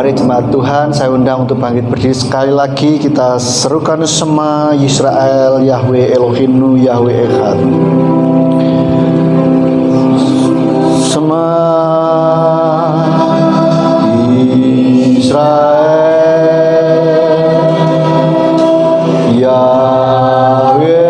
Mari jemaat Tuhan, saya undang untuk bangkit berdiri sekali lagi. Kita serukan Shema Yisrael, Yahweh Elohinu, Yahweh Echad. Shema Yisrael, Yahweh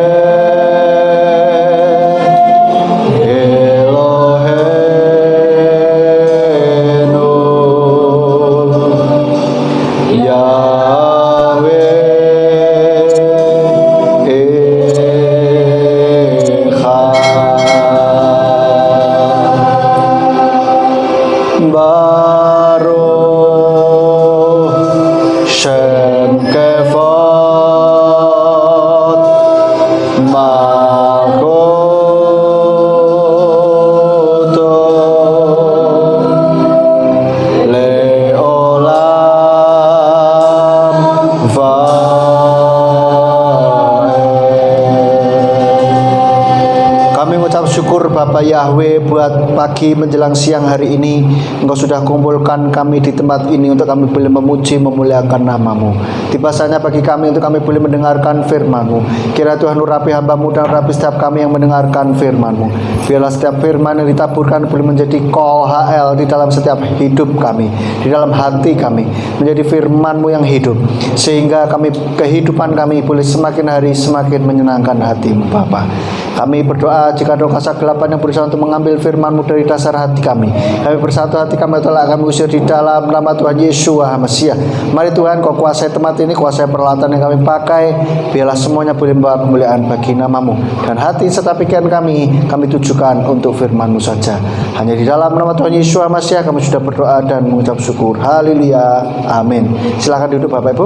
Bapa Yahweh, buat pagi menjelang siang hari ini Engkau sudah kumpulkan kami di tempat ini untuk kami boleh memuji memuliakan nama-Mu. Tiba saatnya bagi kami untuk kami boleh mendengarkan firman-Mu. Kira Tuhan urapi hamba-Mu dan urapi setiap kami yang mendengarkan firman-Mu. Biarlah setiap firman yang ditaburkan boleh menjadi kol HL di dalam setiap hidup kami, di dalam hati kami, menjadi firman-Mu yang hidup, sehingga kehidupan kami boleh semakin hari semakin menyenangkan hati-Mu Bapa. Kami berdoa jika ada kegelapan yang berusaha untuk mengambil firman-Mu dari dasar hati kami. Kami bersatu hati kami telah kami usir di dalam nama Tuhan Yesus Mesias. Mari Tuhan Kau kuasai tempat ini, kuasai peralatan yang kami pakai. Biarlah semuanya boleh membawa kemuliaan bagi nama-Mu. Dan hati serta pikiran kami tujukan untuk firman-Mu saja. Hanya di dalam nama Tuhan Yesus Mesias kami sudah berdoa dan mengucap syukur. Haleluya. Amin. Silakan duduk Bapak Ibu.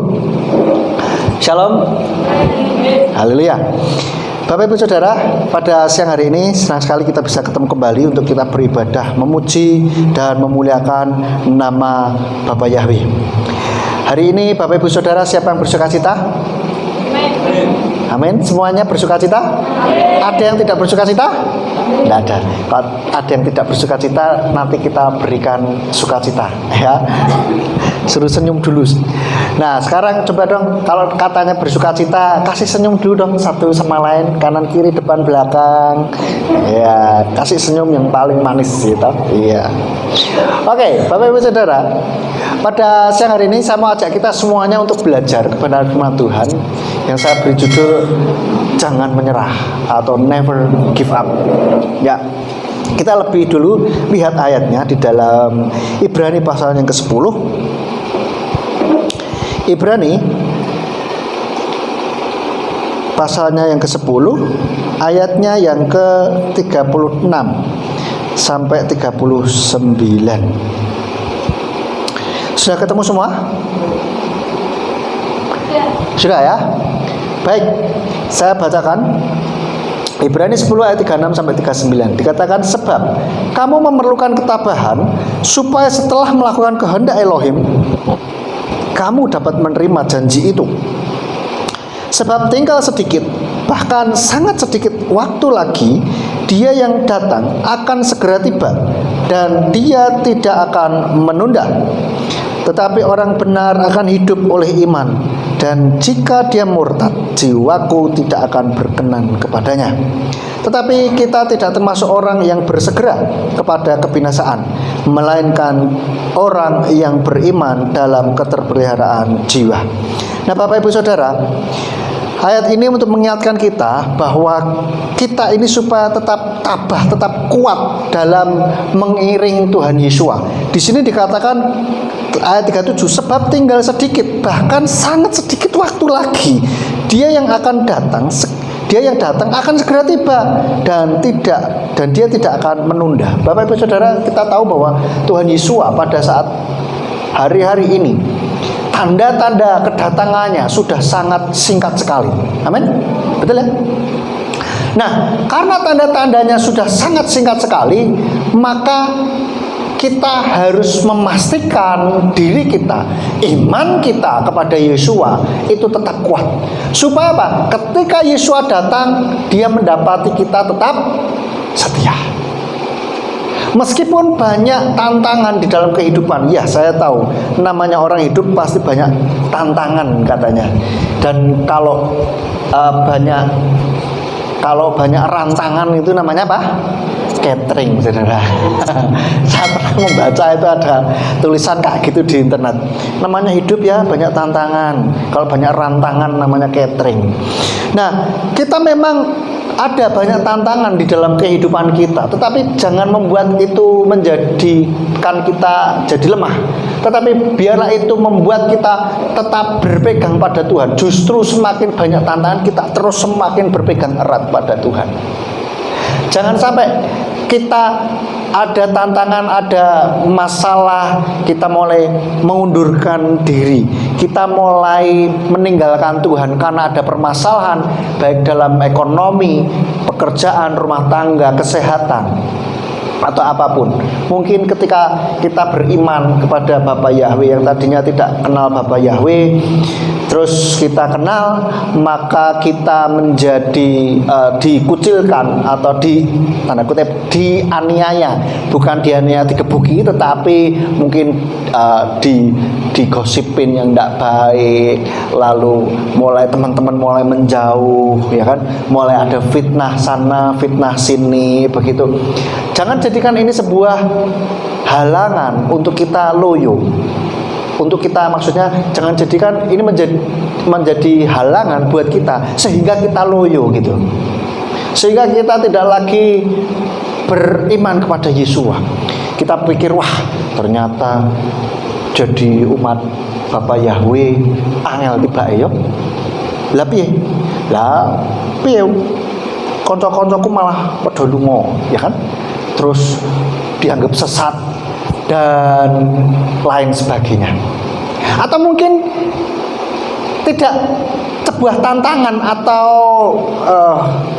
Shalom. Haleluya. Bapak Ibu Saudara, pada siang hari ini senang sekali kita bisa ketemu kembali untuk kita beribadah, memuji dan memuliakan nama Bapa Yahweh. Hari ini Bapak Ibu Saudara, siapa yang bersukacita? Amin. Semuanya bersukacita? Ada yang tidak bersukacita? Tidak ada. Kalau ada yang tidak bersukacita, nanti kita berikan sukacita, ya. Suruh senyum dulu. Nah, sekarang coba dong, kalau katanya bersukacita, kasih senyum dulu dong satu sama lain, kanan kiri depan belakang. Ya, kasih senyum yang paling manis gitu. Iya. Oke, Bapak Ibu Saudara, pada siang hari ini saya mau ajak kita semuanya untuk belajar kebenaran firman Tuhan yang saya beri judul Jangan Menyerah atau Never Give Up. Ya. Kita lebih dulu lihat ayatnya di dalam Ibrani pasal yang ke-10. Ibrani pasalnya yang ke-10, ayatnya yang ke-36 sampai 39. Sudah ketemu semua? Sudah ya? Baik, saya bacakan Ibrani 10 ayat 36 sampai 39. Dikatakan, sebab kamu memerlukan ketabahan supaya setelah melakukan kehendak Elohim kamu dapat menerima janji itu. Sebab tinggal sedikit, bahkan sangat sedikit waktu lagi, Dia yang datang akan segera tiba, dan Dia tidak akan menunda. Tetapi orang benar akan hidup oleh iman, dan jika dia murtad, jiwaku tidak akan berkenan kepadanya. Tetapi kita tidak termasuk orang yang bersegera kepada kebinasaan, melainkan orang yang beriman dalam keterpeliharaan jiwa. Nah, Bapak Ibu Saudara, ayat ini untuk mengingatkan kita bahwa kita ini supaya tetap tabah, tetap kuat dalam mengiring Tuhan Yesus. Di sini dikatakan ayat 37, sebab tinggal sedikit, bahkan sangat sedikit waktu lagi, Dia yang datang akan segera tiba, dan Dia tidak akan menunda. Bapak Ibu Saudara, kita tahu bahwa Tuhan Yesus pada saat hari-hari ini tanda-tanda kedatangannya sudah sangat singkat sekali. Amin. Betul ya? Nah, karena tanda-tandanya sudah sangat singkat sekali, maka kita harus memastikan diri kita, iman kita kepada Yeshua itu tetap kuat. Supaya apa? Ketika Yeshua datang, Dia mendapati kita tetap setia. Meskipun banyak tantangan di dalam kehidupan, ya saya tahu namanya orang hidup pasti banyak tantangan katanya. Dan kalau banyak rantangan itu namanya apa? Catering, saudara. Saya pernah membaca itu ada tulisan kayak gitu di internet. Namanya hidup ya banyak tantangan. Kalau banyak rantangan namanya catering. Nah, kita memang ada banyak tantangan di dalam kehidupan kita, tetapi jangan membuat itu menjadikan kita jadi lemah. Tetapi biarlah itu membuat kita tetap berpegang pada Tuhan. Justru semakin banyak tantangan, kita terus semakin berpegang erat pada Tuhan. Jangan sampai kita ada tantangan, ada masalah, kita mulai mengundurkan diri, kita mulai meninggalkan Tuhan karena ada permasalahan baik dalam ekonomi, pekerjaan, rumah tangga, kesehatan, atau apapun. Mungkin ketika kita beriman kepada Bapa Yahweh yang tadinya tidak kenal Bapa Yahweh, terus kita kenal, maka kita menjadi dikucilkan atau tanda kutip dianiaya, bukan dianiaya digebuki, tetapi mungkin digosipin yang tidak baik, lalu mulai teman-teman mulai menjauh, ya kan, mulai ada fitnah sana, fitnah sini, begitu. Jangan jadikan ini sebuah halangan untuk kita loyo. Untuk kita, maksudnya jangan jadikan ini menjadi halangan buat kita sehingga kita loyo gitu. Sehingga kita tidak lagi beriman kepada Yesua. Kita pikir, wah ternyata jadi umat Bapak Yahweh angel tiba yo. Lah piye? Lah piye? Kanca-kancaku malah padha lunga, ya kan? Terus dianggap sesat dan lain sebagainya. Atau mungkin tidak sebuah tantangan atau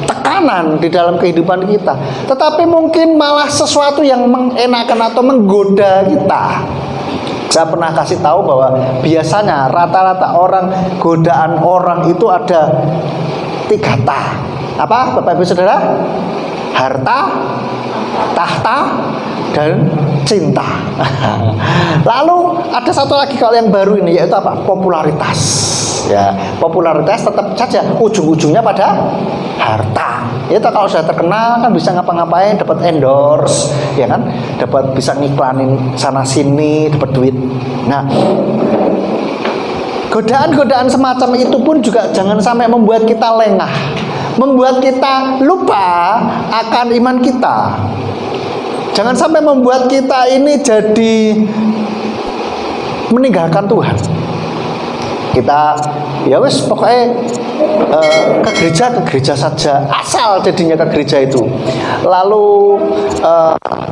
tekanan di dalam kehidupan kita, tetapi mungkin malah sesuatu yang mengenakan atau menggoda kita. Saya pernah kasih tahu bahwa biasanya rata-rata godaan orang itu ada 3 ta. Apa Bapak Ibu Saudara? Harta, tahta, dan cinta. Lalu ada satu lagi kalau yang baru ini, yaitu apa? Popularitas. Ya, popularitas tetap saja ujung-ujungnya pada harta. Itu kalau sudah terkenal kan bisa ngapa-ngapain, dapat endorse, ya kan? Dapat bisa ngiklanin sana sini, dapat duit. Nah, godaan-godaan semacam itu pun juga jangan sampai membuat kita lengah, membuat kita lupa akan iman kita. Jangan sampai membuat kita ini jadi meninggalkan Tuhan. Kita ya wes pokoknya ke gereja saja, asal jadinya ke gereja itu. Lalu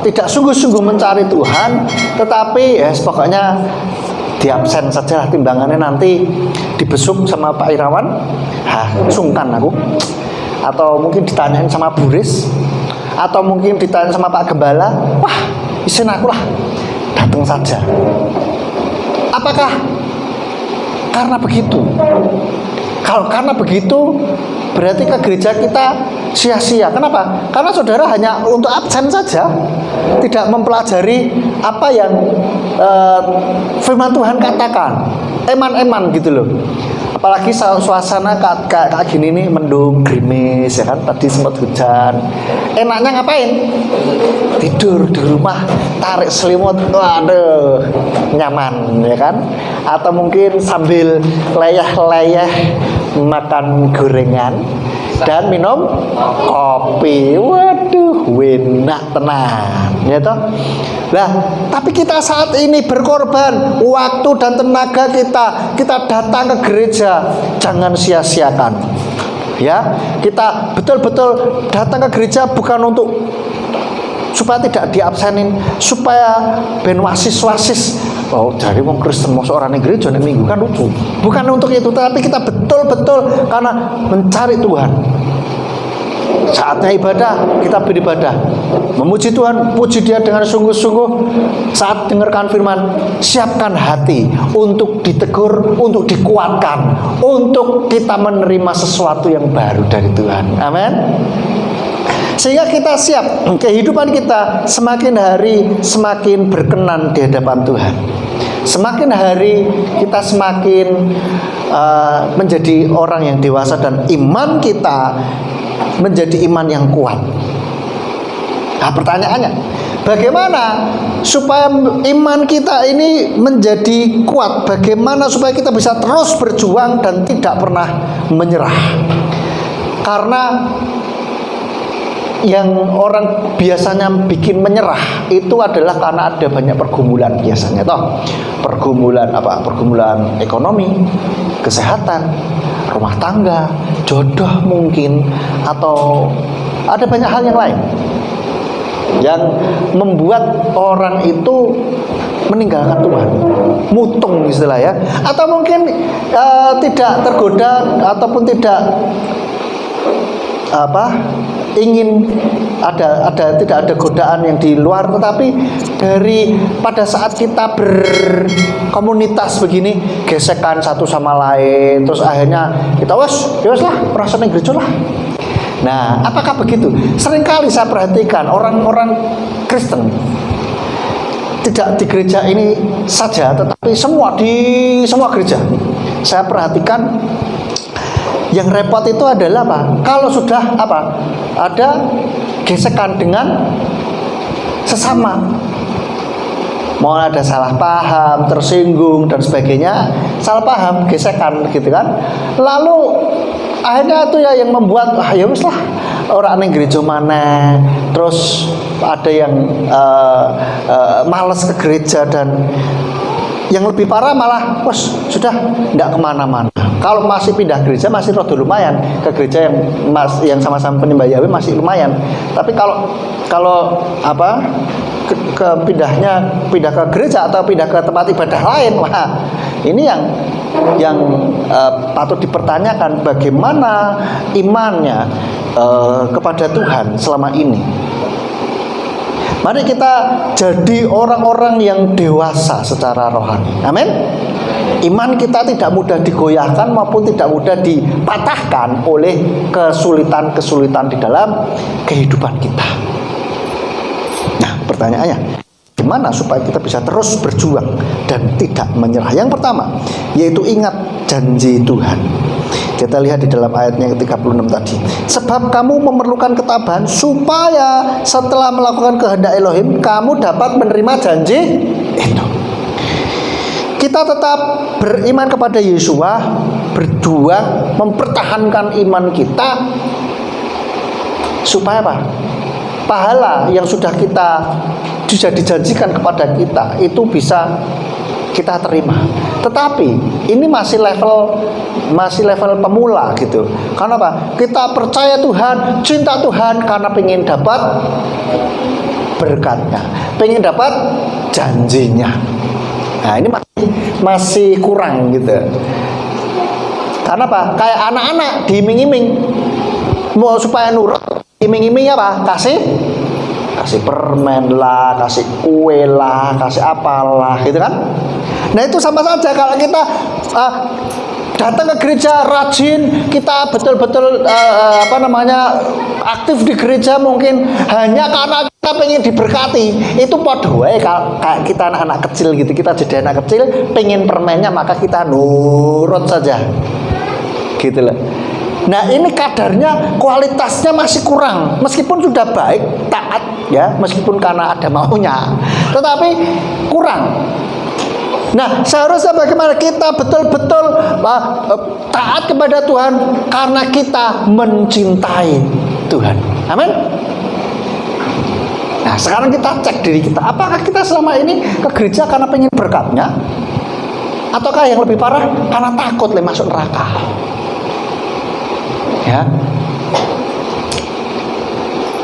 tidak sungguh-sungguh mencari Tuhan, tetapi ya pokoknya diabsen saja lah, timbangannya nanti dibesuk sama Pak Irawan. Sungkan aku. Atau mungkin ditanyain sama Buris, atau mungkin ditanya sama Pak Gembala, wah isin aku lah, datang saja. Apakah karena begitu? Kalau karena begitu, berarti ke gereja kita sia-sia. Kenapa? Karena saudara hanya untuk absen saja, tidak mempelajari apa yang firman Tuhan katakan, eman-eman gitu loh. Apalagi suasana kayak gini nih, mendung, gerimis, ya kan, tadi sempat hujan. Enaknya ngapain? Tidur di rumah, tarik selimut, waduh, nyaman, ya kan? Atau mungkin sambil leyeh-leyeh makan gorengan dan minum kopi. Waduh, enak tenang, ya toh. Nah, tapi kita saat ini berkorban waktu dan tenaga kita datang ke gereja, jangan sia-siakan. Ya, kita betul-betul datang ke gereja bukan untuk supaya tidak diabsenin, supaya ben wasis-wasis. Oh, dari wong Kristen mau seorang gereja nek minggu kan lucu. Bukan untuk itu, tapi kita betul-betul karena mencari Tuhan. Saatnya ibadah, kita beribadah, memuji Tuhan, puji Dia dengan sungguh-sungguh. Saat dengarkan firman, siapkan hati untuk ditegur, untuk dikuatkan, untuk kita menerima sesuatu yang baru dari Tuhan. Amin. Sehingga kita siap, kehidupan kita semakin hari semakin berkenan di hadapan Tuhan. Semakin hari kita semakin menjadi orang yang dewasa dan iman kita menjadi iman yang kuat. Nah, pertanyaannya, bagaimana supaya iman kita ini menjadi kuat? Bagaimana supaya kita bisa terus berjuang dan tidak pernah menyerah? Karena yang orang biasanya bikin menyerah itu adalah karena ada banyak pergumulan biasanya, toh. Pergumulan apa? Pergumulan ekonomi, kesehatan, rumah tangga, jodoh mungkin, atau ada banyak hal yang lain yang membuat orang itu meninggalkan Tuhan, mutung istilah ya, atau mungkin tidak tergoda ataupun tidak ingin tidak ada godaan yang di luar, tetapi dari pada saat kita berkomunitas begini, gesekan satu sama lain, terus akhirnya kita wes lah perasaan gereja lah. Nah, apakah begitu? Seringkali saya perhatikan orang-orang Kristen, tidak di gereja ini saja, tetapi di semua gereja. Saya perhatikan yang repot itu adalah apa? Kalau sudah ada gesekan dengan sesama, mau ada salah paham, tersinggung dan sebagainya, salah paham, gesekan gitu kan. Lalu akhirnya itu ya yang membuat ya wis lah orang ning gereja mana, terus ada yang malas ke gereja, dan yang lebih parah malah sudah tidak kemana-mana. Kalau masih pindah gereja masih rada lumayan, ke gereja yang sama-sama penyembah Yahweh masih lumayan. Tapi kalau pindah ke gereja atau pindah ke tempat ibadah lain, wah ini yang patut dipertanyakan, bagaimana imannya kepada Tuhan selama ini. Mari kita jadi orang-orang yang dewasa secara rohani. Amin. Iman kita tidak mudah digoyahkan maupun tidak mudah dipatahkan oleh kesulitan-kesulitan di dalam kehidupan kita. Nah, pertanyaannya, gimana supaya kita bisa terus berjuang dan tidak menyerah? Yang pertama, yaitu ingat janji Tuhan. Kita lihat di dalam ayatnya yang ke-36 tadi. Sebab kamu memerlukan ketabahan supaya setelah melakukan kehendak Elohim, kamu dapat menerima janji itu. Kita tetap beriman kepada Yesua, berjuang mempertahankan iman kita supaya apa? Pahala yang sudah dijanjikan kepada kita itu bisa kita terima. Tetapi ini masih level pemula gitu. Karena apa? Kita percaya Tuhan, cinta Tuhan karena pengen dapat berkatnya, pengen dapat janjinya. Nah, ini masih kurang gitu. Karena apa? Kayak anak-anak diiming-iming, mau supaya nurut, iming-iming apa? Kasih permen lah, kasih kue lah, kasih apalah gitu kan. Nah, itu sama saja kalau kita datang ke gereja rajin, kita betul-betul aktif di gereja mungkin hanya karena kita pengen diberkati. Itu podo wae kayak kita anak-anak kecil gitu. Kita jadi anak kecil pengen permennya, maka kita nurut saja gitu loh. Nah, ini kadarnya, kualitasnya masih kurang. Meskipun sudah baik, taat ya, meskipun karena ada maunya, tetapi kurang. Nah, seharusnya bagaimana kita betul-betul taat kepada Tuhan karena kita mencintai Tuhan. Amin. Nah, sekarang kita cek diri kita, apakah kita selama ini ke gereja karena pengen berkatnya, ataukah yang lebih parah karena takut masuk neraka? Ya,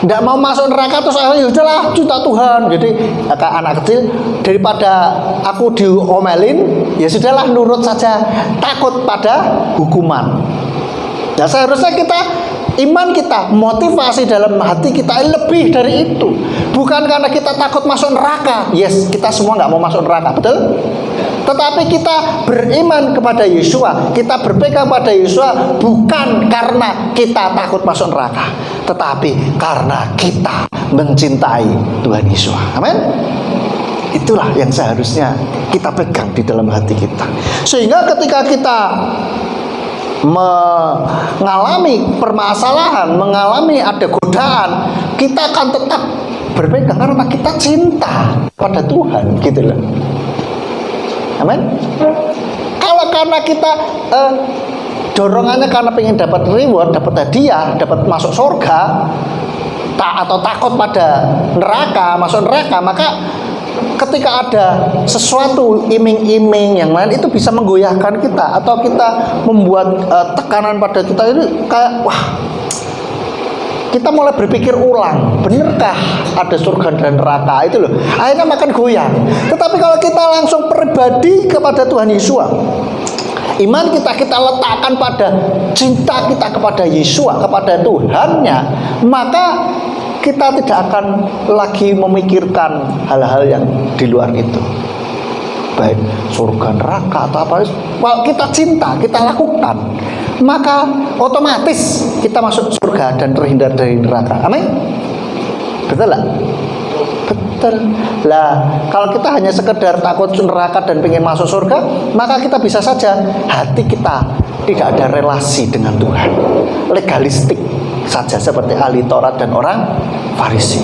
tidak mau masuk neraka terus akhirnya udahlah cinta Tuhan. Jadi kayak anak kecil, daripada aku diomelin, ya sudahlah nurut saja, takut pada hukuman. Nah, seharusnya iman kita, motivasi dalam hati kita lebih dari itu. Bukan karena kita takut masuk neraka. Yes, kita semua nggak mau masuk neraka, betul? Tetapi kita beriman kepada Yesua, kita berpegang pada Yesua bukan karena kita takut masuk neraka, tetapi karena kita mencintai Tuhan Yesus. Amin. Itulah yang seharusnya kita pegang di dalam hati kita. Sehingga ketika kita mengalami permasalahan, mengalami ada godaan, kita akan tetap berpegang karena kita cinta pada Tuhan, gitu loh. Amin. Kalau karena kita dorongannya karena pengen dapat reward, dapat hadiah, dapat masuk surga, atau takut pada neraka, masuk neraka, maka ketika ada sesuatu iming-iming yang lain itu bisa menggoyahkan kita, atau kita membuat tekanan pada kita ini kayak wah, kita mulai berpikir ulang, benarkah ada surga dan neraka, itu loh, akhirnya makan goyang. Tetapi kalau kita langsung pribadi kepada Tuhan Yesus, iman kita letakkan pada cinta kita kepada Yesus, kepada Tuhannya, maka kita tidak akan lagi memikirkan hal-hal yang di luar itu, baik surga, neraka atau apa. Kalau kita cinta, kita lakukan, maka otomatis kita masuk surga dan terhindar dari neraka. Amin. Betul lah? Betul lah. Kalau kita hanya sekedar takut neraka dan pengen masuk surga, maka kita bisa saja hati kita tidak ada relasi dengan Tuhan, legalistik saja seperti ahli Taurat dan orang Farisi,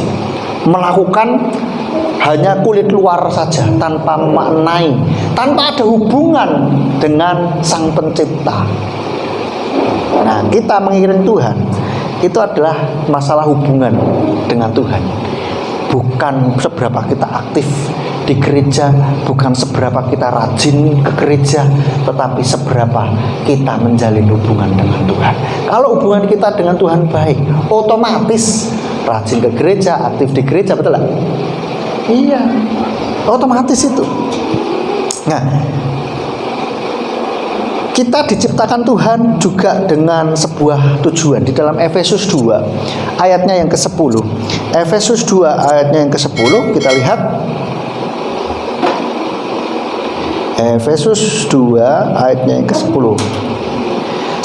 melakukan hanya kulit luar saja tanpa maknai, tanpa ada hubungan dengan Sang Pencipta. Nah, kita mengiring Tuhan itu adalah masalah hubungan dengan Tuhan, bukan seberapa kita aktif di gereja, bukan seberapa kita rajin ke gereja, tetapi seberapa kita menjalin hubungan dengan Tuhan. Kalau hubungan kita dengan Tuhan baik, otomatis rajin ke gereja, aktif di gereja, betul lah? Iya, otomatis itu. Nah, kita diciptakan Tuhan juga dengan sebuah tujuan. Di dalam Efesus 2 ayatnya yang ke-10, Efesus 2 ayatnya yang ke-10, kita lihat Efesus 2 ayatnya yang ke-10.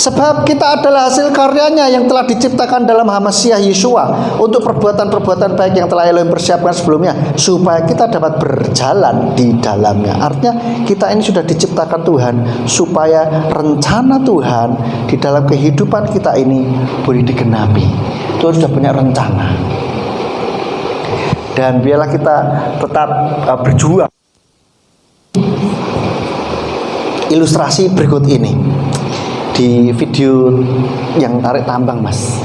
Sebab kita adalah hasil karyanya yang telah diciptakan dalam Masiah Yeshua untuk perbuatan-perbuatan baik yang telah Elohim persiapkan sebelumnya, supaya kita dapat berjalan di dalamnya. Artinya kita ini sudah diciptakan Tuhan supaya rencana Tuhan di dalam kehidupan kita ini boleh digenapi. Tuhan sudah punya rencana, dan biarlah kita tetap berjuang. Ilustrasi berikut ini di video yang tarik tambang, Mas.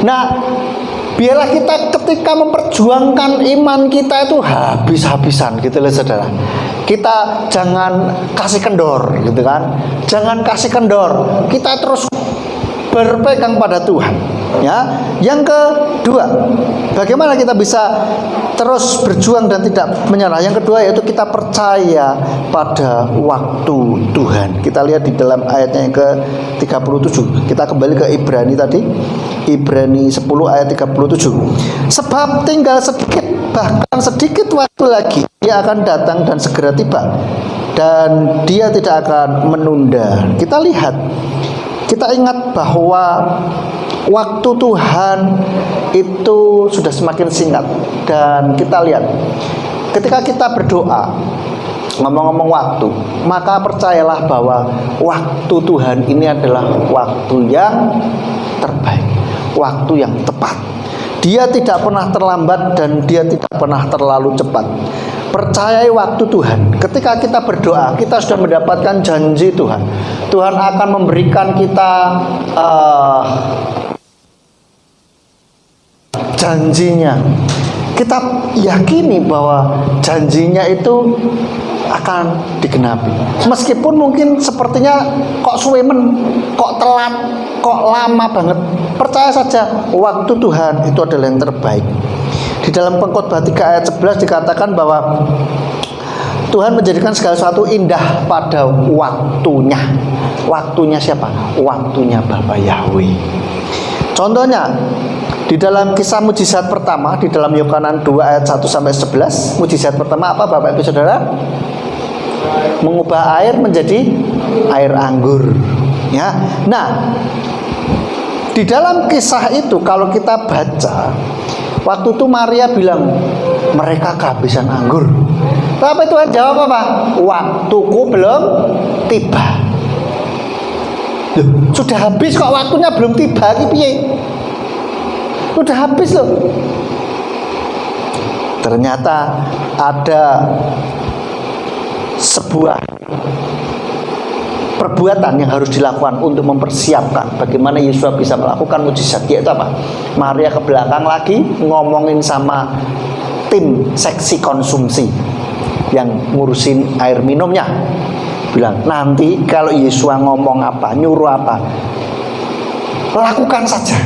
Nah, Biarlah kita ketika memperjuangkan iman kita itu habis-habisan gitu loh saudara. Kita jangan kasih kendor gitu kan. Jangan kasih kendor. Kita terus berpegang pada Tuhan. Ya. Yang kedua, bagaimana kita bisa terus berjuang dan tidak menyerah? Yang kedua yaitu kita percaya pada waktu Tuhan. Kita lihat di dalam ayatnya yang ke-37. Kita kembali ke Ibrani tadi. Ibrani 10 ayat 37. Sebab tinggal sedikit, bahkan sedikit waktu lagi, Dia akan datang dan segera tiba, dan Dia tidak akan menunda. Kita lihat, kita ingat bahwa waktu Tuhan itu sudah semakin singkat. Dan kita lihat, ketika kita berdoa, ngomong-ngomong waktu, maka percayalah bahwa waktu Tuhan ini adalah waktu yang terbaik, waktu yang tepat. Dia tidak pernah terlambat dan Dia tidak pernah terlalu cepat. Percayai waktu Tuhan. Ketika kita berdoa, kita sudah mendapatkan janji Tuhan. Tuhan akan memberikan kita janjinya. Kita yakini bahwa janjinya itu akan digenapi. Meskipun mungkin sepertinya kok suwemen, kok telat, kok lama banget. Percaya saja waktu Tuhan itu adalah yang terbaik. Di dalam Pengkhotbah 3 ayat 11 dikatakan bahwa Tuhan menjadikan segala sesuatu indah pada waktunya. Waktunya siapa? Waktunya Bapa Yahweh. Contohnya di dalam kisah mujizat pertama di dalam Yohanes 2 ayat 1 sampai 11, mujizat pertama apa Bapak Ibu Saudara? Mengubah air menjadi air anggur. Ya. Nah, di dalam kisah itu kalau kita baca, waktu itu Maria bilang, mereka kehabisan anggur. Tapi Tuhan jawab apa? Waktuku belum tiba. Loh, sudah habis kok waktunya belum tiba iki piye? Sudah habis loh. Ternyata ada sebuah perbuatan yang harus dilakukan untuk mempersiapkan bagaimana Yesus bisa melakukan mujizat, yaitu apa? Maria ke belakang lagi ngomongin sama tim seksi konsumsi yang ngurusin air minumnya, bilang nanti kalau Yesus ngomong apa, nyuruh apa, lakukan saja.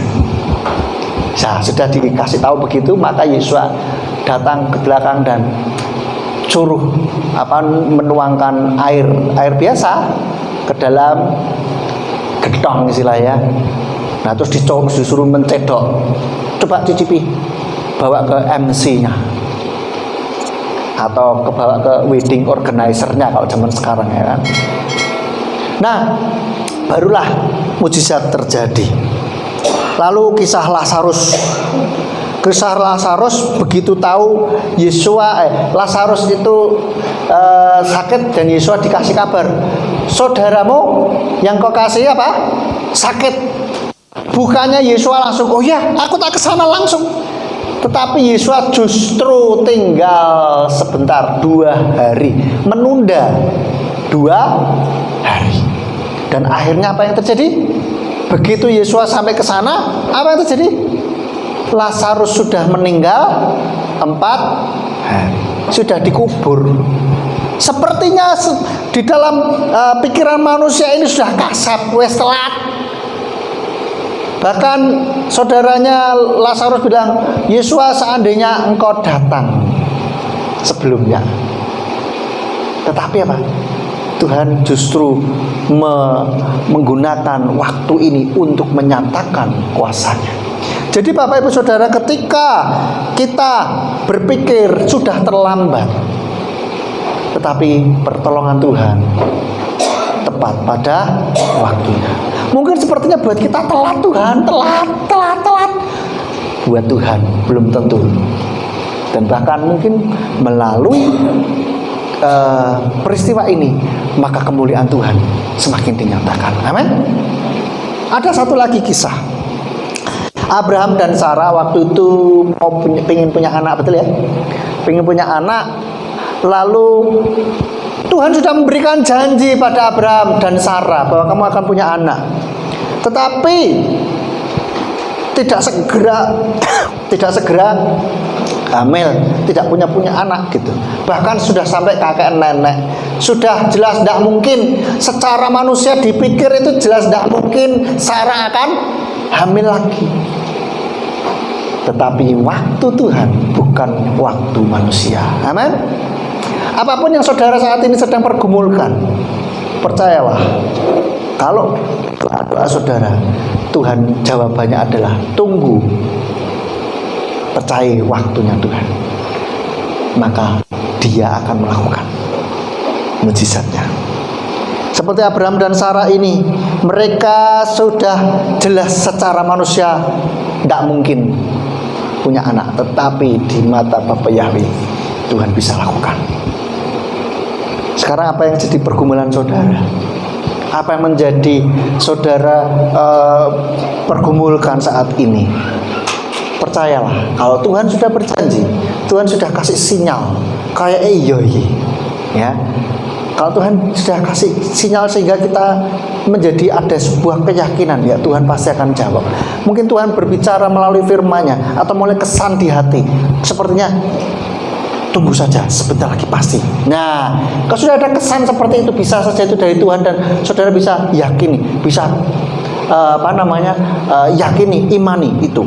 Nah, sudah dikasih tahu begitu, maka Yesus datang ke belakang dan suruh menuangkan air biasa ke dalam gedong istilahnya. Nah, terus disuruh mencedok. Coba cicipi, bawa ke MC-nya atau bawa ke wedding organizer-nya kalau zaman sekarang ya kan. Nah, barulah mujizat terjadi. Lalu kisah Lazarus. Kisah Lazarus begitu tahu Lazarus itu sakit dan Yesus dikasih kabar, saudaramu yang kau kasih apa? Sakit. Bukannya Yesus langsung, oh ya, aku tak kesana langsung. Tetapi Yesus justru tinggal sebentar, 2 hari, menunda 2 hari. Dan akhirnya apa yang terjadi? Begitu Yesus sampai ke sana, apa yang terjadi? Lazarus sudah meninggal 4 hari, sudah dikubur. Sepertinya di dalam pikiran manusia ini sudah kasar, wes telat. Bahkan saudaranya Lazarus bilang, Yesus seandainya engkau datang sebelumnya. Tetapi apa? Tuhan justru menggunakan waktu ini untuk menyatakan kuasanya. Jadi Bapak Ibu Saudara, ketika kita berpikir sudah terlambat, tetapi pertolongan Tuhan tepat pada waktunya. Mungkin sepertinya buat kita telat Tuhan, telat. Buat Tuhan belum tentu. Dan bahkan mungkin melalui peristiwa ini, maka kemuliaan Tuhan semakin dinyatakan. Amin. Ada satu lagi kisah. Abraham dan Sarah waktu itu pengen punya anak, betul ya? Pengen punya anak. Lalu Tuhan sudah memberikan janji pada Abraham dan Sarah bahwa kamu akan punya anak. Tetapi tidak segera tidak segera hamil, tidak punya anak gitu. Bahkan sudah sampai kakek nenek, sudah jelas tidak mungkin, secara manusia dipikir itu jelas tidak mungkin Sarah akan hamil lagi. Tetapi waktu Tuhan bukan waktu manusia. Amin. Apapun yang saudara saat ini sedang pergumulkan, percayalah, kalau doa saudara, Tuhan jawabannya adalah tunggu, percaya waktunya Tuhan, maka Dia akan melakukan mujizatnya. Seperti Abraham dan Sarah ini, mereka sudah jelas secara manusia tidak mungkin punya anak, tetapi di mata Bapa Yahweh Tuhan bisa lakukan. Sekarang apa yang jadi pergumulan saudara? Apa yang menjadi saudara pergumulkan saat ini? Percayalah, kalau Tuhan sudah berjanji, Tuhan sudah kasih sinyal, kayak ya. Kalau Tuhan sudah kasih sinyal sehingga kita menjadi ada sebuah keyakinan, ya Tuhan pasti akan jawab. Mungkin Tuhan berbicara melalui firman-Nya atau mulai kesan di hati. Sepertinya tunggu saja, sebentar lagi pasti. Nah, kalau sudah ada kesan seperti itu, bisa saja itu dari Tuhan dan saudara bisa yakini, bisa yakini, imani itu.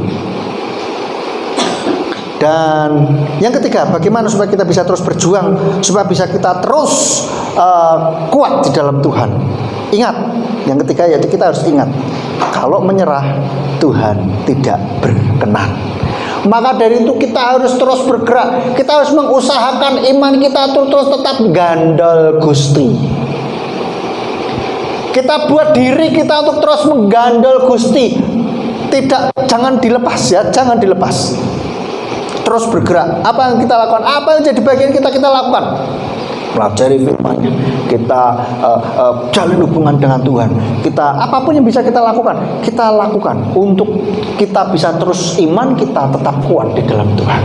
Dan yang ketiga, bagaimana supaya kita bisa terus berjuang, supaya bisa kita terus kuat di dalam Tuhan. Ingat, yang ketiga yaitu kita harus ingat, kalau menyerah Tuhan tidak berkenan. Maka dari itu kita harus terus bergerak, kita harus mengusahakan iman kita terus tetap gandol Gusti. Kita buat diri kita untuk terus menggandol Gusti. Jangan dilepas ya, jangan dilepas. Terus bergerak. Apa yang kita lakukan? Apa yang jadi bagian kita lakukan? Pelajari firman-Nya, kita jalin hubungan dengan Tuhan. Kita apapun yang bisa kita lakukan untuk kita bisa terus iman kita tetap kuat di dalam Tuhan.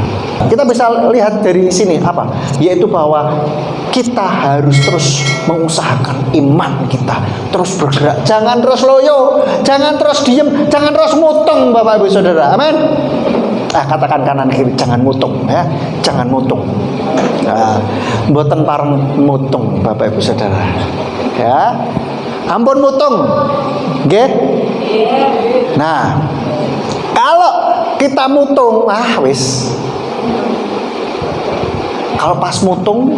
Kita bisa lihat dari sini apa? Yaitu bahwa kita harus terus mengusahakan iman kita, terus bergerak. Jangan terus loyo, jangan terus diem, jangan terus mutong, Bapak Ibu Saudara. Amin. Katakan kanan kiri, jangan mutung ya, jangan mutung. Mboten pareng mutung Bapak Ibu Saudara. Ya. Ampun mutung. Nggih. Nah, kalau kita mutung, wis. Kalau pas mutung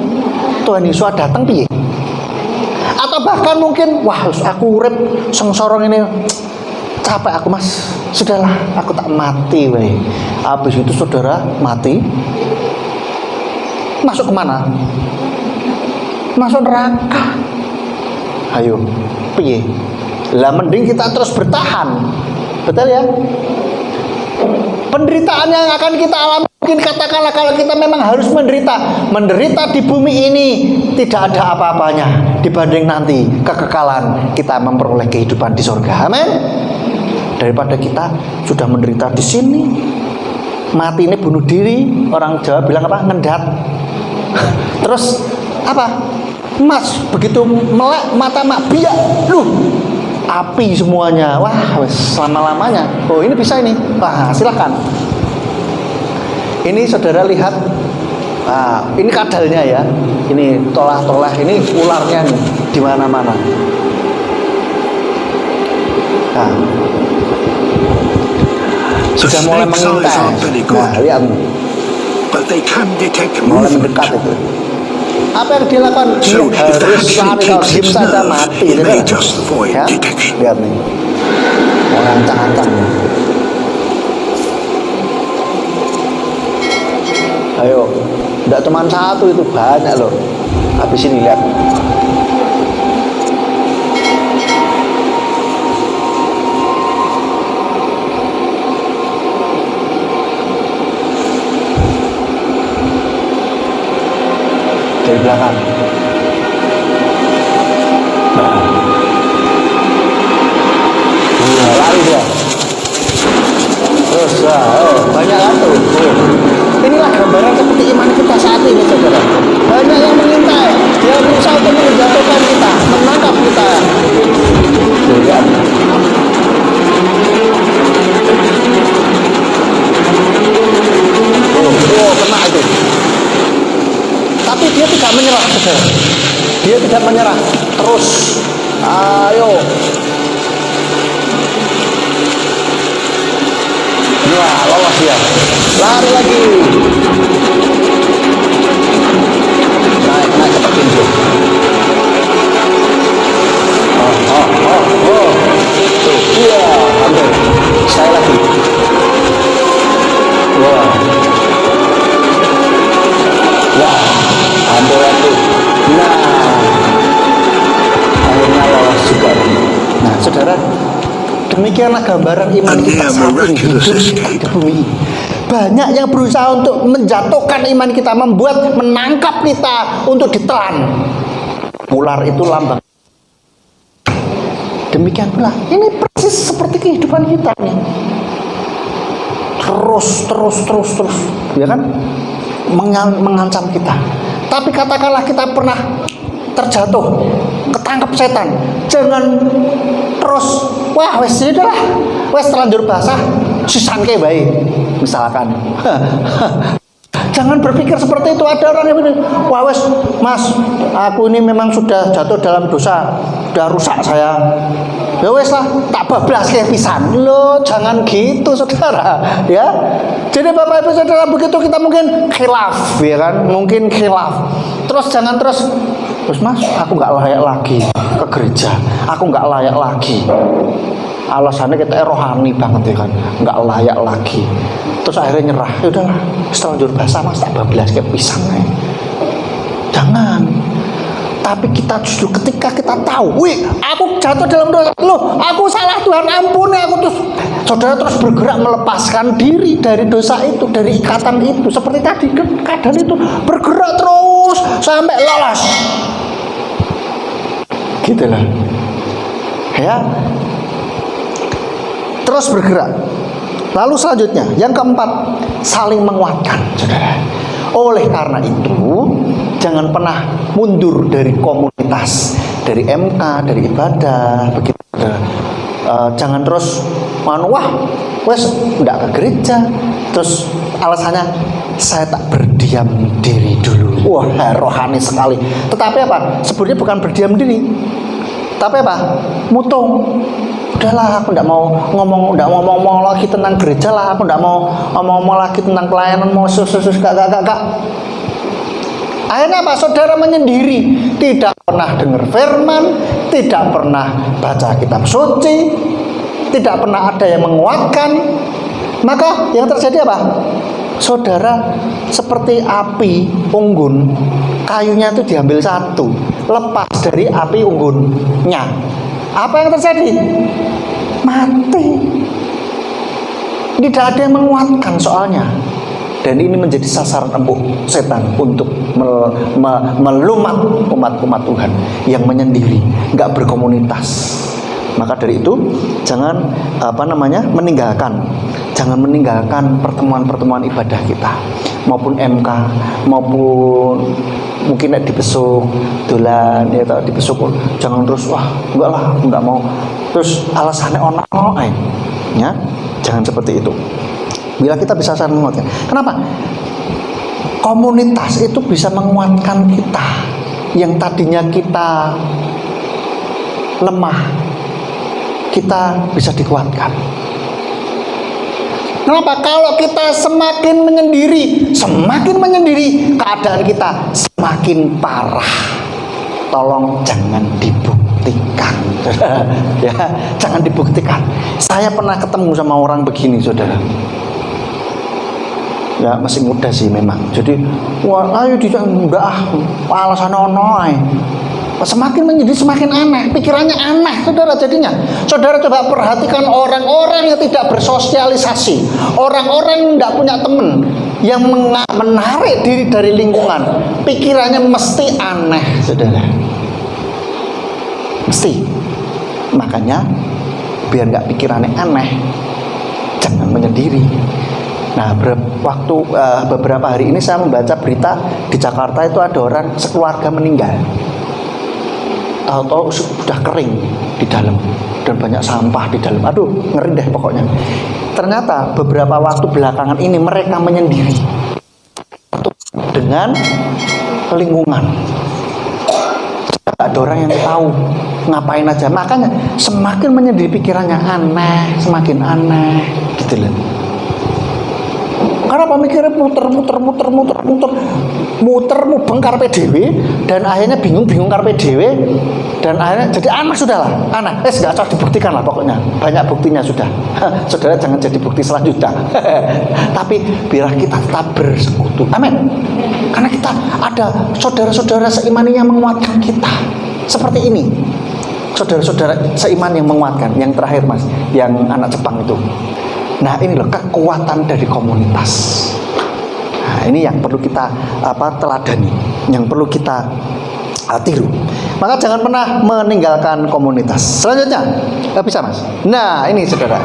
Tuhan Yesus datang piye? Atau bahkan mungkin aku urip sengsorong ini capek aku Mas, sudahlah aku tak mati weh. Habis itu saudara mati, masuk kemana? Masuk neraka. Ayo, piye? Lah mending kita terus bertahan, betul ya? Penderitaan yang akan kita alami, mungkin katakanlah kalau kita memang harus menderita di bumi ini, tidak ada apa-apanya dibanding nanti kekekalan kita memperoleh kehidupan di surga. Amin. Daripada kita sudah menderita di sini, mati ini bunuh diri, orang Jawa bilang apa? Ngendat. Terus apa? Mas begitu melek mata mak biak, api semuanya. Wah, selama-lamanya. Oh, ini bisa ini. Wah, silahkan. Ini saudara lihat. Ini kadalnya ya. Ini tolah-tolah, ini ularnya nih di mana-mana. Nah, sudah mulai mengintai. Nah, lihat. Mulai mendekat itu. Apa yang dilakukan? Dia harus lari, kalau diem saja mati. Ya, lihat nih. Mau ancang-ancang. Ayo, tidak cuma satu, itu banyak loh. Habis ini lihat. Dari belakang. Lari dia. Terus, banyak kan tuh. Inilah gambaran seperti iman kita saat ini, saudara. Banyak yang mengintai, dia berusaha untuk menjatuhkan kita, menangkap kita. Lihat. tidak menyerah, saudara. Dia tidak menyerah. Terus, ayo. Ya, lolos dia. Lari lagi. Naik cepat pintu. Tuh, iya, ambil. Sekali lagi. Wah. Ya, ambil lagi. Nah, akhirnya lolos juga. Nah, saudara, demikianlah gambaran iman kita saat ini hidup di bumi ini. Banyak yang berusaha untuk menjatuhkan iman kita, menangkap kita untuk ditelan. Ular itu lambang. Demikian pula, ini persis seperti kehidupan kita nih. Terus, ya kan? Mengancam kita. Tapi katakanlah kita pernah terjatuh, ketangkep setan, jangan terus, wah wes sudahlah, wes terlanjur basah, sisangke baik, misalkan. Jangan berpikir seperti itu. Ada orang yang bilang, wah wes mas, aku ini memang sudah jatuh dalam dosa, udah rusak saya, ya wes lah, tak bablas kayak pisan. Lo jangan gitu saudara, ya. Jadi bapak ibu saudara, begitu kita mungkin khilaf, ya kan, mungkin khilaf. Terus jangan terus mas, aku nggak layak lagi ke gereja, aku nggak layak lagi. Alasannya kita rohani banget ya kan, nggak layak lagi. Terus akhirnya nyerah, ya udahlah, setelah basah mas tak bablas kayak pisang. Jangan. Tapi kita justru ketika kita tahu, wih, aku jatuh dalam dosa, loh, aku salah Tuhan ampuni aku, terus saudara terus bergerak melepaskan diri dari dosa itu, dari ikatan itu, seperti tadi keadaan itu, bergerak terus sampai lolos. Gitulah, ya. Terus bergerak. Lalu selanjutnya, yang keempat, saling menguatkan, saudara. Oleh karena itu, jangan pernah mundur dari komunitas, dari MK, dari ibadah, begitu. Jangan terus, wah, wes nggak ke gereja. Terus alasannya, saya tak berdiam diri dulu. Wah, rohani sekali. Tetapi apa? Sebenarnya bukan berdiam diri, tapi apa? Mutung. Udahlah, aku nggak mau ngomong lagi tentang gereja lah, aku nggak mau ngomong lagi tentang pelayanan, mau gak. Akhirnya apa? Saudara menyendiri, tidak pernah dengar firman, tidak pernah baca kitab suci, tidak pernah ada yang menguatkan. Maka yang terjadi apa? Saudara seperti api unggun, kayunya itu diambil satu, lepas dari api unggunnya. Apa yang terjadi? Mati. Tidak ada yang menguatkan soalnya. Dan ini menjadi sasaran empuk setan untuk melumat umat-umat Tuhan yang menyendiri, nggak berkomunitas. Maka dari itu jangan jangan meninggalkan pertemuan-pertemuan ibadah kita, maupun MK, maupun mungkin di besok dolan ya, atau di besok jangan terus wah enggak lah, aku enggak mau, terus alasannya ono ya. Jangan seperti itu. Bila kita bisa saling menguatkan. Kenapa? Komunitas itu bisa menguatkan kita yang tadinya kita lemah, kita bisa dikuatkan. Kenapa? Kalau kita semakin menyendiri, keadaan kita semakin parah. Tolong jangan dibuktikan. Ya, jangan dibuktikan. Saya pernah ketemu sama orang begini, saudara. Ya, masih muda sih memang. Jadi, wah, ayo alasan ono. Semakin menjadi semakin aneh, pikirannya aneh, saudara. Jadinya, saudara coba perhatikan orang-orang yang tidak bersosialisasi, orang-orang yang tidak punya teman, yang menarik diri dari lingkungan, pikirannya mesti aneh, saudara. Mesti. Makanya, biar nggak pikirannya aneh, jangan menyendiri. Nah, beberapa hari ini saya membaca berita di Jakarta itu ada orang sekeluarga meninggal. Tahu-tahu sudah kering di dalam dan banyak sampah di dalam. Aduh, ngeri deh pokoknya. Ternyata beberapa waktu belakangan ini mereka menyendiri. dengan lingkungan. Tidak ada orang yang tahu ngapain aja, makanya semakin menyendiri pikirannya aneh, semakin aneh gitu loh. Karena pemikirannya muter mubeng karpe dewe, dan akhirnya bingung karpe dewe, dan akhirnya jadi anak sudahlah, anak nggak usah dibuktikan lah, pokoknya banyak buktinya sudah. Saudara jangan jadi bukti selanjutnya. Tapi biar kita tetap bersekutu, amin. Karena kita ada saudara-saudara seiman yang menguatkan kita seperti ini. Saudara-saudara seiman yang menguatkan. Yang terakhir mas, yang anak Jepang itu. Nah ini loh kekuatan dari komunitas. Nah ini yang perlu kita teladani, yang perlu kita tiru. Maka jangan pernah meninggalkan komunitas. Selanjutnya, bisa mas. Nah ini saudara,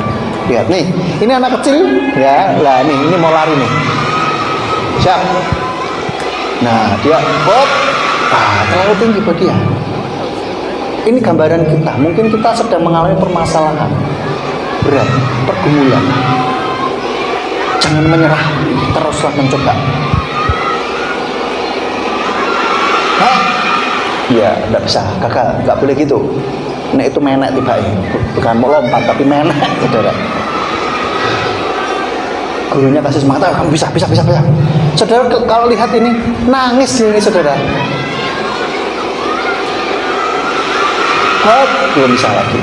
lihat nih, ini anak kecil ya, lah ini mau lari nih. Siap. Nah dia hop, terlalu tinggi buat dia. Ini gambaran kita. Mungkin kita sedang mengalami permasalahan berat, pergumulan. Jangan menyerah, teruslah mencoba. Ya, enggak bisa, gagal, enggak boleh gitu. Nah itu menek tiba ini, bukan mau lompat tapi menek, saudara. Gurunya kasih semangat, kamu bisa. Saudara kalau lihat ini nangis ini saudara. Belum bisa lagi.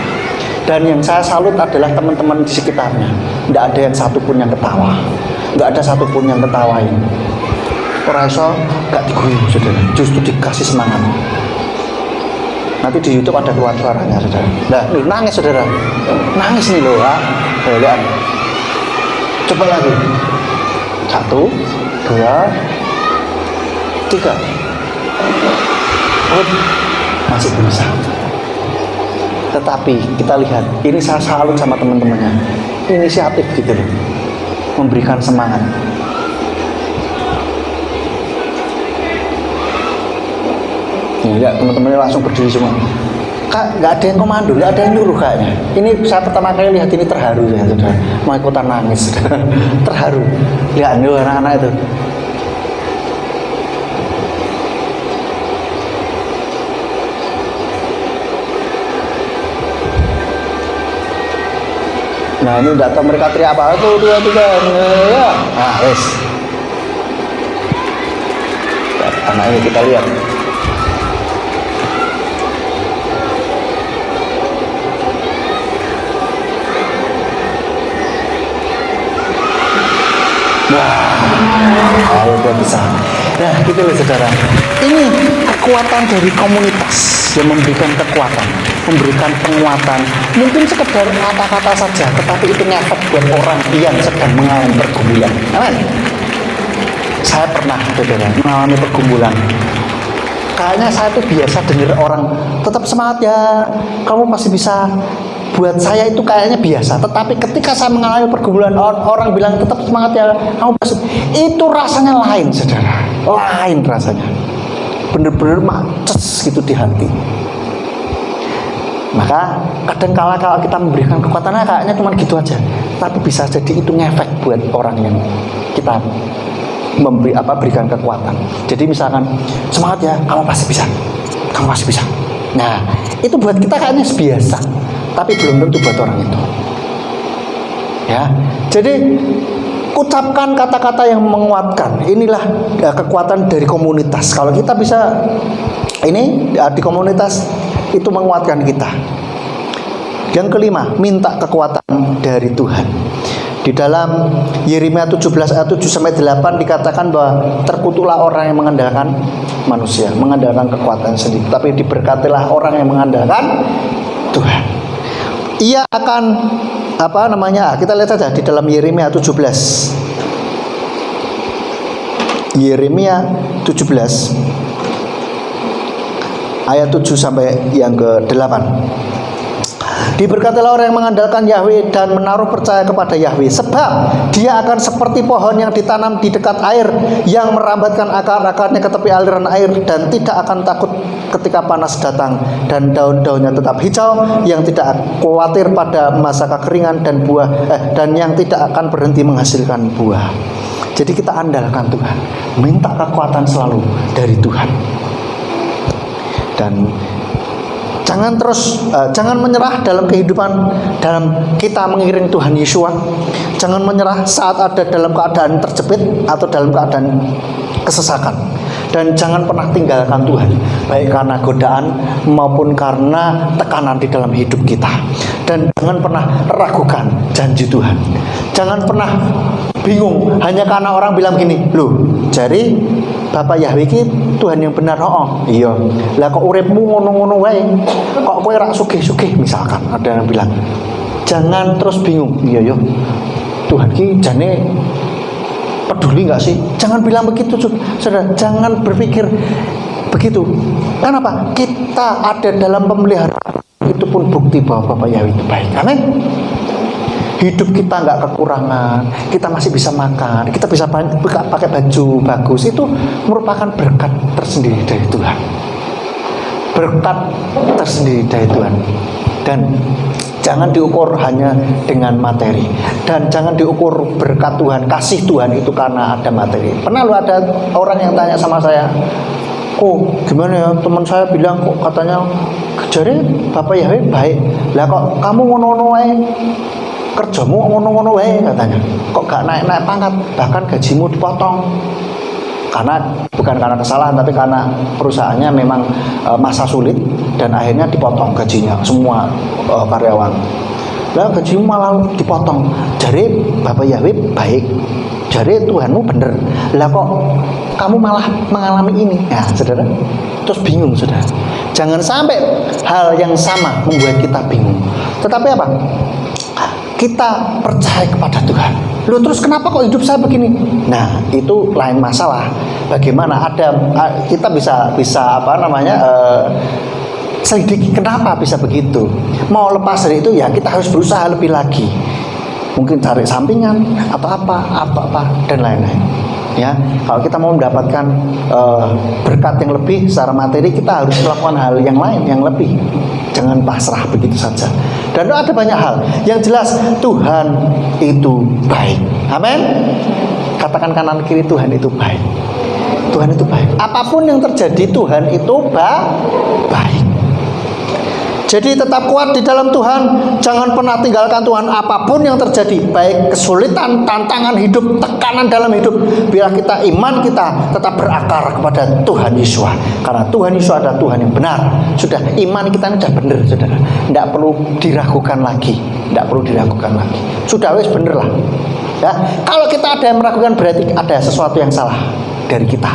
Dan yang saya salut adalah teman-teman di sekitarnya. Tidak ada yang satupun yang ketawa. Tidak ada satupun yang ketawain. Orang iso gak diguyu saudara, justru dikasih semangat. Nanti di YouTube ada keluar suaranya saudara. Nah, nih nangis saudara. Nangis nih loh, lihat. Coba lagi. 1, 2, 3. Masih bisa. Tetapi kita lihat, ini saya salut sama teman-temannya. Inisiatif gitu loh, memberikan semangat. Nih, lihat teman-temannya langsung berdiri semua. Kak, nggak ada yang komando, nggak ada yang nyuruh kayaknya. Ini saya pertama kali lihat ini terharu ya, saudara. Mau ikutan nangis, saudara. Terharu. Lihat nih anak-anak itu. Nah ini udah tahu mereka teriak apa, 1, 2, 3, ya. Nah wes. Anak ini kita lihat. Wah, ayo dia bisa. Nah gitu loh saudara. Ini kekuatan dari komunitas yang memberikan kekuatan, memberikan penguatan. Mungkin sekedar kata-kata saja, tetapi itu ngefek buat orang yang sedang mengalami pergumulan. Amin. Saya pernah saudara mengalami pergumulan. Kayaknya saya tuh biasa dengar orang tetap semangat ya, kamu pasti bisa. Buat saya itu kayaknya biasa, tetapi ketika saya mengalami pergumulan, orang bilang tetap semangat ya, kamu pasti. Itu rasanya lain saudara, lain rasanya. Bener-bener maces gitu di hati. Maka kadang-kala kalau kita memberikan kekuatannya kayaknya cuma gitu aja, tapi bisa jadi itu ngefek buat orang yang kita berikan kekuatan. Jadi misalkan semangat ya, kamu pasti bisa, kamu pasti bisa. Nah itu buat kita kayaknya biasa, tapi belum tentu buat orang itu. Ya, jadi ucapkan kata-kata yang menguatkan. Inilah kekuatan dari komunitas. Kalau kita bisa ini di komunitas itu menguatkan kita. Yang kelima, minta kekuatan dari Tuhan. Di dalam Yeremia 17 ayat 7-8 dikatakan bahwa terkutuklah orang yang mengandalkan manusia, mengandalkan kekuatan sendiri, tapi diberkatilah orang yang mengandalkan Tuhan. Ia akan kita lihat saja di dalam Yeremia 17. Yeremia 17 ayat 7 sampai yang ke-8. Diberkatilah orang yang mengandalkan Yahweh dan menaruh percaya kepada Yahweh, sebab dia akan seperti pohon yang ditanam di dekat air, yang merambatkan akar-akarnya ke tepi aliran air, dan tidak akan takut ketika panas datang, dan daun-daunnya tetap hijau, yang tidak khawatir pada masa kekeringan, dan yang tidak akan berhenti menghasilkan buah. Jadi kita andalkan Tuhan, minta kekuatan selalu dari Tuhan. Dan jangan menyerah dalam kehidupan, dalam kita mengiring Tuhan Yesus. Jangan menyerah saat ada dalam keadaan terjepit atau dalam keadaan kesesakan. Dan jangan pernah tinggalkan Tuhan, baik karena godaan maupun karena tekanan di dalam hidup kita. Dan jangan pernah ragukan janji Tuhan. Jangan pernah bingung hanya karena orang bilang gini, loh, jadi Bapak Yahweh ini Tuhan yang benar. Oh iya, lah kok uripmu ngono-ngono wae, kok kowe rak sugih-sugih, misalkan ada yang bilang. Jangan terus bingung. Iya yo, Tuhan ki jane peduli nggak sih? Jangan bilang begitu, saudara. Jangan berpikir begitu. Kenapa? Kita ada dalam pemeliharaan, itu pun bukti bahwa Bapak Yahweh itu baik. Amin. Hidup kita nggak kekurangan, kita masih bisa makan, kita bisa pakai baju bagus, itu merupakan berkat tersendiri dari Tuhan. Berkat tersendiri dari Tuhan. Dan jangan diukur hanya dengan materi, dan jangan diukur berkat Tuhan, kasih Tuhan itu karena ada materi. Pernah lu ada orang yang tanya sama saya, kok gimana ya, teman saya bilang kok katanya jadi Bapak Yahweh baik, lah kok kamu ngono-ngono wae, kerjamu ngono-ngono wae katanya, kok gak naik-naik pangkat, bahkan gajimu dipotong. Karena bukan karena kesalahan, tapi karena perusahaannya memang masa sulit dan akhirnya dipotong gajinya semua karyawan. Lah gajimu malah dipotong. Jadi Bapak Yahweh baik, jadi Tuhanmu bener. Lah kok kamu malah mengalami ini? Ya, saudara. Terus bingung, saudara. Jangan sampai hal yang sama membuat kita bingung. Tetapi apa? Kita percaya kepada Tuhan. Loh, terus kenapa kok hidup saya begini? Nah, itu lain masalah. Bagaimana kita bisa selidiki kenapa bisa begitu. Mau lepas dari itu ya kita harus berusaha lebih lagi. Mungkin cari sampingan atau apa dan lain-lain. Ya, kalau kita mau mendapatkan berkat yang lebih secara materi, kita harus melakukan hal yang lain yang lebih. Jangan pasrah begitu saja. Dan ada banyak hal. Yang jelas Tuhan itu baik. Amin. Katakan kanan kiri, Tuhan itu baik. Tuhan itu baik. Apapun yang terjadi, Tuhan itu baik. Jadi tetap kuat di dalam Tuhan. Jangan pernah tinggalkan Tuhan apapun yang terjadi, baik kesulitan, tantangan hidup, tekanan dalam hidup. Biar kita, iman kita tetap berakar kepada Tuhan Yesus. Karena Tuhan Yesus adalah Tuhan yang benar. Sudah, iman kita ini sudah benar, saudara. Tidak perlu diragukan lagi. Tidak perlu diragukan lagi. Sudah wes bener lah. Ya, kalau kita ada yang meragukan, berarti ada sesuatu yang salah dari kita.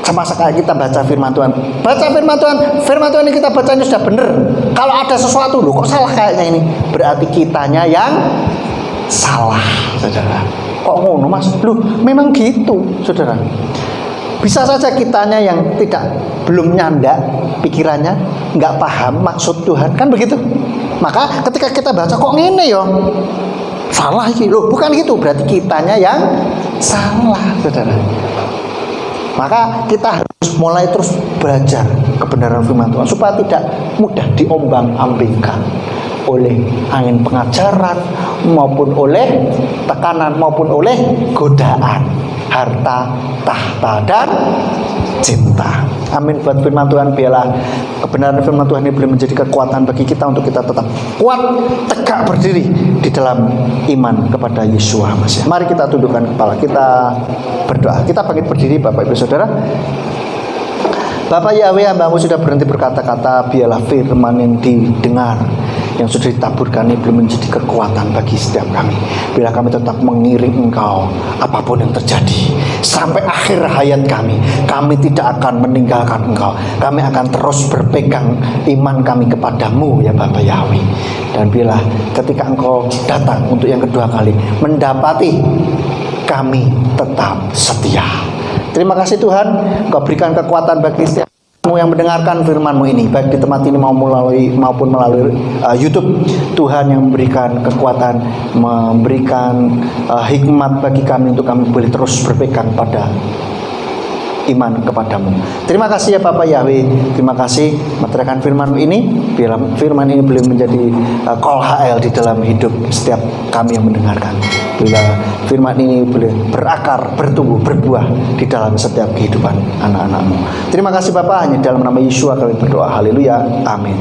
Sama sekali kita baca firman Tuhan. Baca firman Tuhan. Firman Tuhan ini kita baca ini sudah benar. Kalau ada sesuatu, loh kok salah kayaknya ini, berarti kitanya yang salah, saudara. Kok ngono mas? Loh memang gitu, saudara. Bisa saja kitanya yang belum nyanda pikirannya, nggak paham maksud Tuhan, kan begitu. Maka ketika kita baca kok ngene ya, salah iki. Loh bukan gitu, berarti kitanya yang salah, saudara. Maka kita harus mulai terus belajar kebenaran firman Tuhan supaya tidak mudah diombang-ambingkan oleh angin pengajaran maupun oleh tekanan maupun oleh godaan harta, tahta, dan cinta. Amin. Buat firman Tuhan, biarlah kebenaran firman Tuhan ini boleh menjadi kekuatan bagi kita untuk kita tetap kuat, tegak berdiri di dalam iman kepada Yesus Masih. Mari kita tundukkan kepala, kita berdoa. Kita bangkit berdiri, Bapak Ibu Saudara. Bapak Yahweh, hamba-Mu sudah berhenti berkata-kata, biarlah firman yang didengar, yang sudah ditaburkan ini belum menjadi kekuatan bagi setiap kami. Bila kami tetap mengiring Engkau apapun yang terjadi sampai akhir hayat kami tidak akan meninggalkan Engkau. Kami akan terus berpegang iman kami kepadamu ya Bapak Yahweh. Dan bila ketika Engkau datang untuk yang kedua kali mendapati, kami tetap setia. Terima kasih Tuhan, Engkau berikan kekuatan bagi setiap yang mendengarkan firman-Mu ini, baik di tempat ini maupun melalui YouTube. Tuhan yang memberikan kekuatan, memberikan hikmat bagi kami untuk kami boleh terus berpegang pada iman kepadamu. Terima kasih ya Bapak Yahweh. Terima kasih meterangkan firman ini. Biar firman ini boleh menjadi kol HL di dalam hidup setiap kami yang mendengarkan. Bila firman ini boleh berakar, bertumbuh, berbuah di dalam setiap kehidupan anak-anakmu. Terima kasih Bapak. Hanya dalam nama Yesus kami berdoa. Haleluya. Amin.